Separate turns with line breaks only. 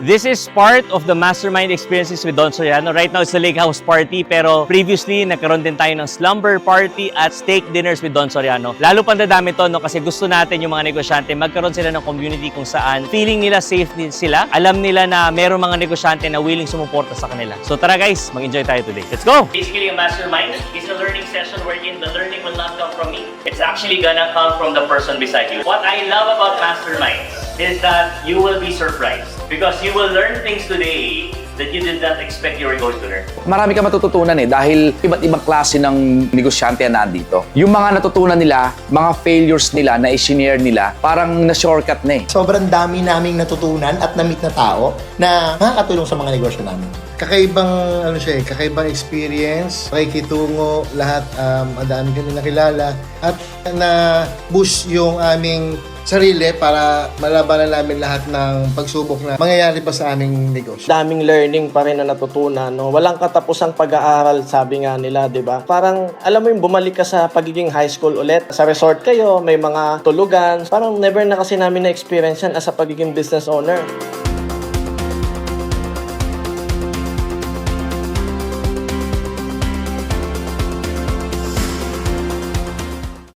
This is part of the mastermind experiences with Don Soriano. Right now, it's the Lake House Party, pero previously, nagkaroon din tayo ng slumber party at steak dinners with Don Soriano. Lalo pang dadami to, no, kasi gusto natin yung mga negosyante, magkaroon sila ng community kung saan feeling nila safe din sila. Alam nila na mayroong mga negosyante na willing sumuporta sa kanila. So tara guys, mag-enjoy tayo today. Let's go! Basically, a mastermind is a learning session wherein the learning will not come from me. It's actually gonna come from the person beside you. What I love about masterminds is that you will be surprised because you will learn things today that you did not expect you were going to learn.
Marami ka matututunan dahil iba't ibang klase ng negosyante na nandito. Yung mga natutunan nila, mga failures nila na i-share nila, parang na-shortcut na eh.
Sobrang dami naming natutunan at na-meet na tao na makakatulong sa mga negosyo namin. Kakaibang kakaibang experience, pakikitungo, lahat ang dami kami nakilala at na-boost yung aming sarili para malabanan namin lahat ng pagsubok na mangyayari pa sa aming negosyo.
Daming learning pa rin na natutunan, no? Walang katapusang pag-aaral, sabi nga nila, di ba? Parang, alam mo yung bumalik ka sa pagiging high school ulit. Sa resort kayo, may mga tulugan. Parang never na kasi namin na-experience yan as a pagiging business owner.